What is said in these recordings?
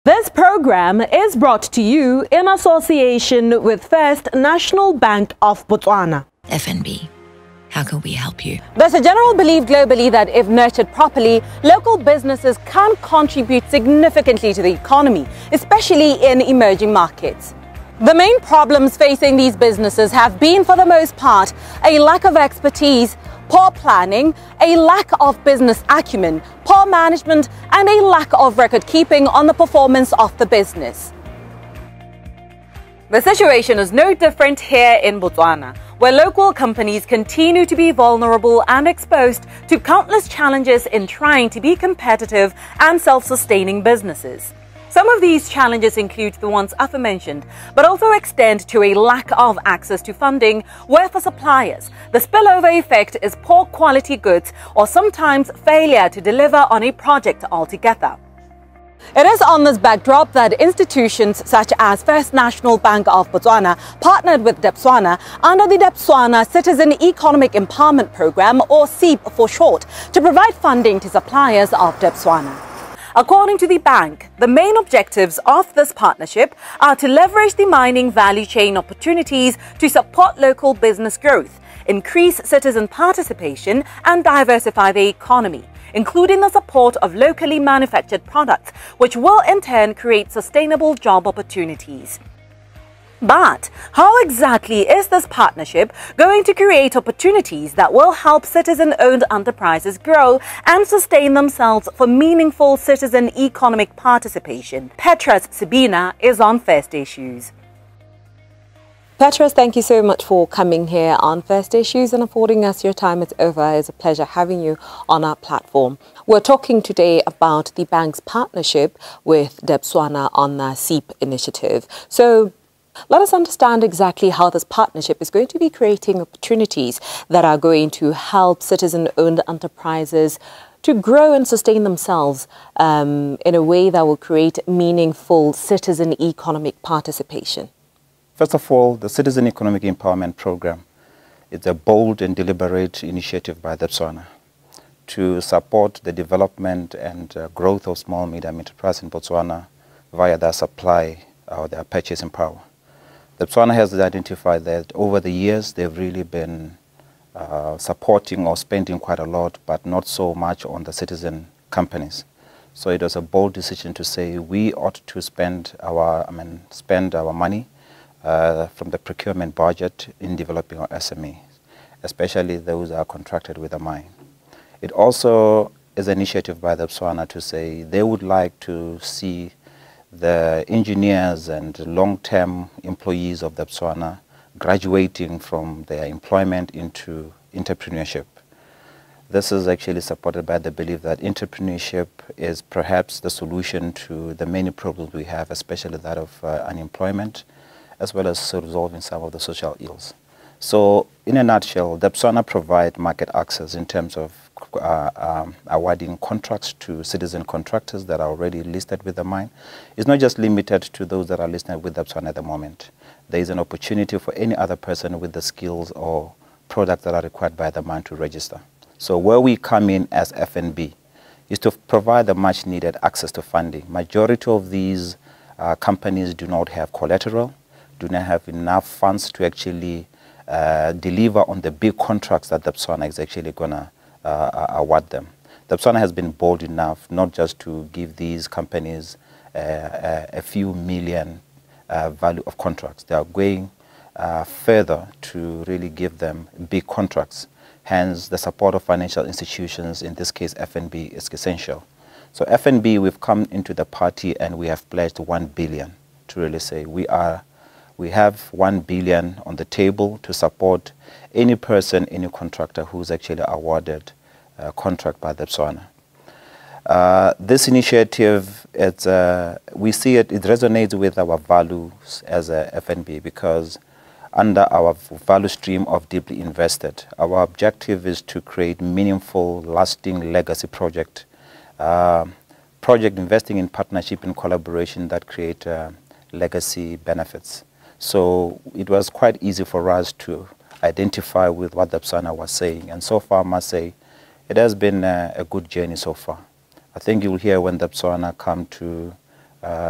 This program is brought to you in association with First National Bank of Botswana. FNB, how can we help you? There's a general belief globally that if nurtured properly, local businesses can contribute significantly to the economy, especially in emerging markets. The main problems facing these businesses have been, for the most part, a lack of expertise, poor planning, a lack of business acumen, poor management, and a lack of record keeping on the performance of the business. The situation is no different here in Botswana, where local companies continue to be vulnerable and exposed to countless challenges in trying to be competitive and self-sustaining businesses. Some of these challenges include the ones aforementioned, but also extend to a lack of access to funding, where for suppliers, the spillover effect is poor quality goods or sometimes failure to deliver on a project altogether. It is on this backdrop that institutions such as First National Bank of Botswana partnered with Debswana under the Debswana Citizen Economic Empowerment Program, or CEEP for short, to provide funding to suppliers of Debswana. According to the bank, the main objectives of this partnership are to leverage the mining value chain opportunities to support local business growth, increase citizen participation, and diversify the economy, including the support of locally manufactured products, which will in turn create sustainable job opportunities. But how exactly is this partnership going to create opportunities that will help citizen-owned enterprises grow and sustain themselves for meaningful citizen economic participation? Petros Sabina is on First Issues. Petros, thank you so much for coming here on First Issues and affording us your time. It's a pleasure having you on our platform. We're talking today about the bank's partnership with Debswana on the CEEP initiative. So let us understand exactly how this partnership is going to be creating opportunities that are going to help citizen-owned enterprises to grow and sustain themselves in a way that will create meaningful citizen economic participation. First of all, the Citizen Economic Empowerment Program is a bold and deliberate initiative by Debswana to support the development and growth of small and medium enterprises in Botswana via their supply or their purchasing power. Debswana has identified that over the years they've really been supporting or spending quite a lot, but not so much on the citizen companies. So it was a bold decision to say we ought to spend our money from the procurement budget in developing our SMEs, especially those that are contracted with the mine. It also is an initiative by Debswana to say they would like to see the engineers and long-term employees of Debswana graduating from their employment into entrepreneurship. This is actually supported by the belief that entrepreneurship is perhaps the solution to the many problems we have, especially that of unemployment, as well as resolving some of the social ills. So in a nutshell, Debswana provide market access in terms of awarding contracts to citizen contractors that are already listed with the mine. It's not just limited to those that are listed with Debswana at the moment. There is an opportunity for any other person with the skills or products that are required by the mine to register. So where we come in as FNB is to provide the much needed access to funding. Majority of these companies do not have collateral, do not have enough funds to actually deliver on the big contracts that Debswana is actually going to award them. Debswana has been bold enough not just to give these companies a few million value of contracts. They are going further to really give them big contracts. Hence, the support of financial institutions, in this case FNB, is essential. So FNB, we've come into the party and we have pledged 1 billion to really say we have 1 billion on the table to support any person, any contractor who's actually awarded a contract by Debswana. This initiative, we see it resonates with our values as a FNB, because under our value stream of deeply invested, our objective is to create meaningful, lasting legacy project investing in partnership and collaboration that create legacy benefits. So it was quite easy for us to identify with what Debswana was saying. And so far, I must say, it has been a good journey so far. I think you'll hear when Debswana come to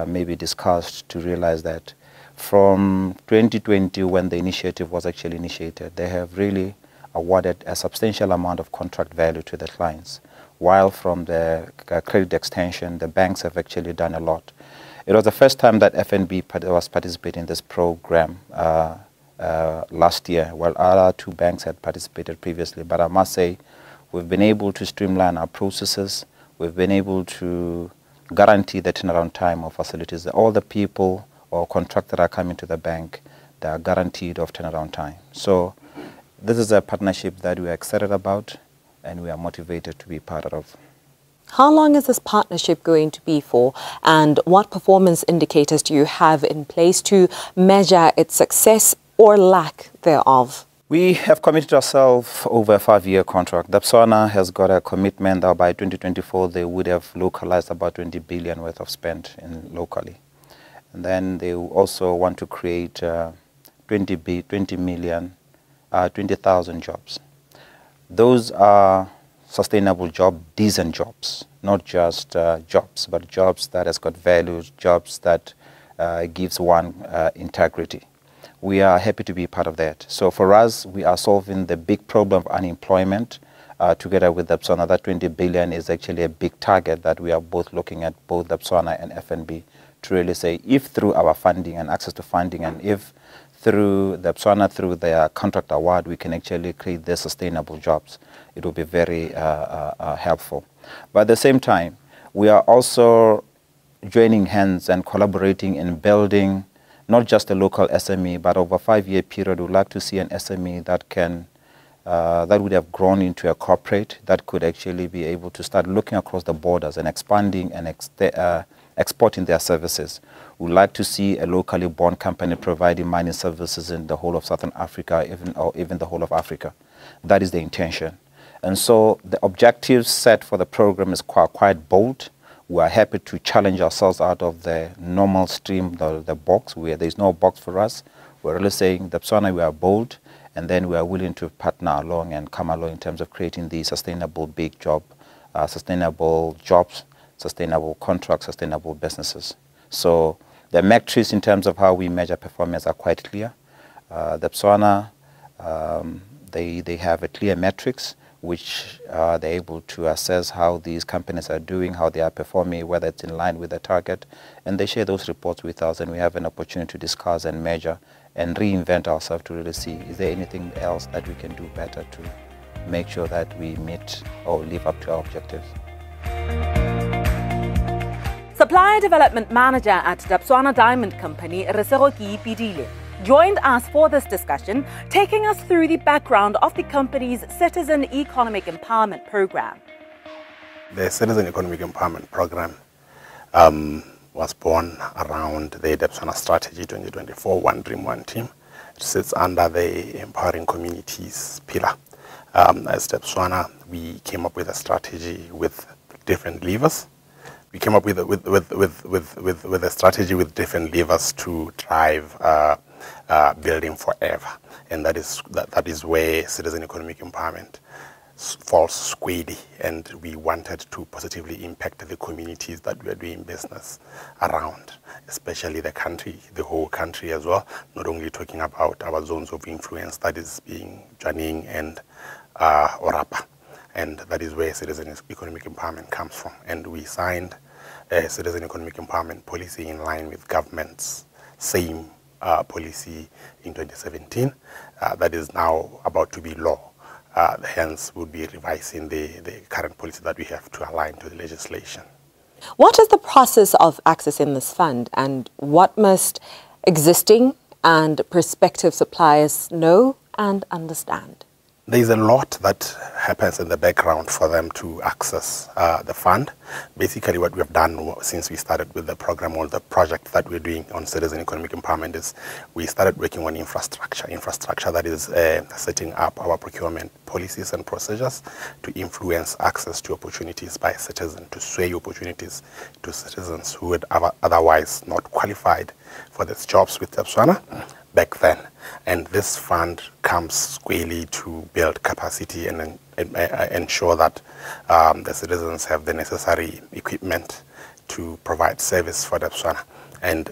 maybe discussed to realize that from 2020, when the initiative was actually initiated, they have really awarded a substantial amount of contract value to the clients, while from the credit extension, the banks have actually done a lot. It was the first time that FNB was participating in this program last year, while other two banks had participated previously. But I must say, we've been able to streamline our processes. We've been able to guarantee the turnaround time of facilities. All the people or contractors that are coming to the bank, they are guaranteed of turnaround time. So this is a partnership that we are excited about and we are motivated to be part of. How long is this partnership going to be for, and what performance indicators do you have in place to measure its success or lack thereof? We have committed ourselves over a 5-year contract. Debswana has got a commitment that by 2024 they would have localized about 20 billion worth of spend locally. And then they also want to create 20,000 jobs. Those are sustainable jobs, decent jobs, not just jobs, but jobs that has got value, jobs that gives one integrity. We are happy to be part of that. So for us, we are solving the big problem of unemployment together with Debswana. That 20 billion is actually a big target that we are both looking at, both Debswana and FNB, to really say if through our funding and access to funding, and if through Debswana, through their contract award, we can actually create the sustainable jobs, it will be very helpful. But at the same time, we are also joining hands and collaborating in building not just a local SME, but over a 5-year period, we'd like to see an SME that can, that would have grown into a corporate that could actually be able to start looking across the borders and expanding and exporting their services. We'd like to see a locally born company providing mining services in the whole of Southern Africa, or even the whole of Africa. That is the intention. And so the objectives set for the program is quite bold. We are happy to challenge ourselves out of the normal stream, the box, where there is no box for us. We're really saying, Debswana, we are bold, and then we are willing to partner along and come along in terms of creating the sustainable big job, sustainable jobs, sustainable contracts, sustainable businesses. So the metrics in terms of how we measure performance are quite clear. Debswana, they have a clear metrics which they're able to assess how these companies are doing, how they are performing, whether it's in line with the target. And they share those reports with us, and we have an opportunity to discuss and measure and reinvent ourselves to really see, is there anything else that we can do better to make sure that we meet or live up to our objectives. Supplier Development Manager at Debswana Diamond Company, Reseroki Pidile, joined us for this discussion, taking us through the background of the company's Citizen Economic Empowerment Program. The Citizen Economic Empowerment Program was born around the Debswana Strategy 2024 One Dream, One Team. It sits under the Empowering Communities pillar. As Debswana, we came up with a strategy with different levers. We came up with a strategy with different levers to drive building forever, and that is where Citizen Economic Empowerment falls squarely. And we wanted to positively impact the communities that we are doing business around, especially the country, the whole country as well. Not only talking about our zones of influence, that is being Janing and Orapa, and that is where Citizen Economic Empowerment comes from. And we signed a Citizen Economic Empowerment policy in line with government's same policy in 2017 that is now about to be law. Hence, we'll be revising the current policy that we have to align to the legislation. What is the process of accessing this fund, and what must existing and prospective suppliers know and understand? There's a lot that happens in the background for them to access the fund. Basically, what we have done since we started with the program or the project that we're doing on Citizen Economic Empowerment is we started working on infrastructure that is setting up our procurement policies and procedures to influence access to opportunities by citizens, to sway opportunities to citizens who would otherwise not qualified for these jobs with Debswana back then. And this fund comes squarely to build capacity and ensure that the citizens have the necessary equipment to provide service for Debswana. And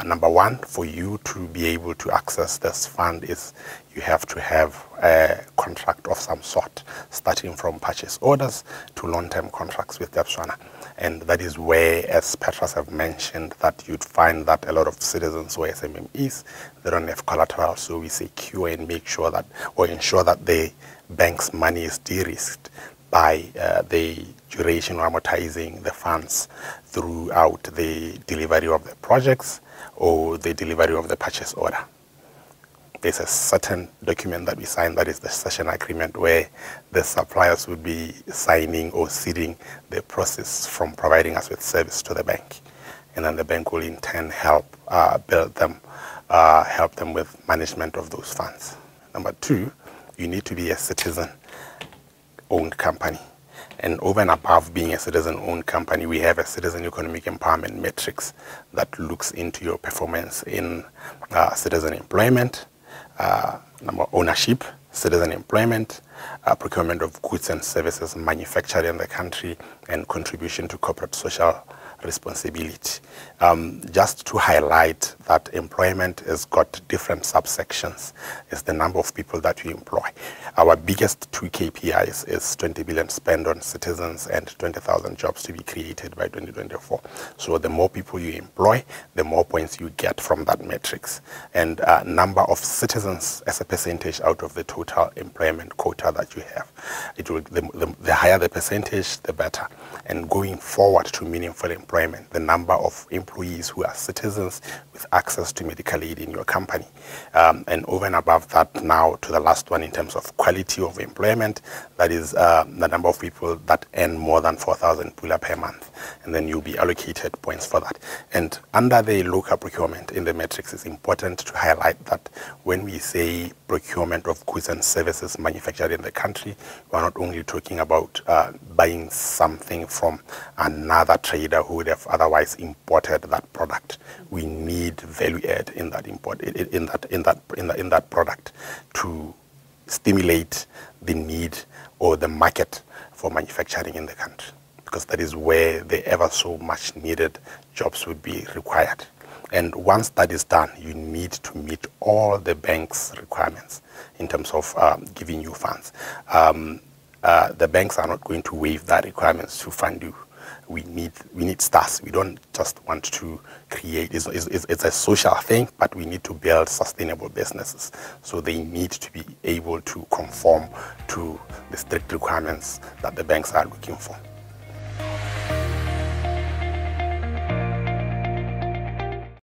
number one, for you to be able to access this fund is you have to have a contract of some sort, starting from purchase orders to long-term contracts with Debswana. And that is where, as Petras have mentioned, that you'd find that a lot of citizens or SMMEs, they don't have collateral, so we secure and make sure that, or ensure that the bank's money is de-risked by the duration or amortizing the funds throughout the delivery of the projects or the delivery of the purchase order. There's a certain document that we sign, that is the cession agreement, where the suppliers would be signing or ceding the process from providing us with service to the bank. And then the bank will in turn help build them, help them with management of those funds. Number two, you need to be a citizen-owned company. And over and above being a citizen-owned company, we have a citizen economic empowerment matrix that looks into your performance in citizen employment, ownership, citizen employment, procurement of goods and services manufactured in the country, and contribution to corporate social responsibility. Just to highlight that employment has got different subsections. It's the number of people that we employ. Our biggest two KPIs is 20 billion spent on citizens and 20,000 jobs to be created by 2024. So the more people you employ, the more points you get from that matrix. And number of citizens as a percentage out of the total employment quota that you have. It will, the higher the percentage, the better. And going forward to meaningful employment, the number of employees who are citizens with access to medical aid in your company. And over and above that, now to the last one in terms of quality of employment, that is the number of people that earn more than 4,000 pula per month. And then you'll be allocated points for that. And under the local procurement in the matrix, it's important to highlight that when we say procurement of goods and services manufactured in the country, we're not only talking about buying something from another trader who would have otherwise imported that product. We need value add in that import, in that product to stimulate the need or the market for manufacturing in the country, because that is where the ever so much needed jobs would be required. And once that is done, you need to meet all the bank's requirements in terms of giving you funds. The banks are not going to waive that requirements to fund you. We need stars. We don't just want to create, it's a social thing, but we need to build sustainable businesses. So they need to be able to conform to the strict requirements that the banks are looking for.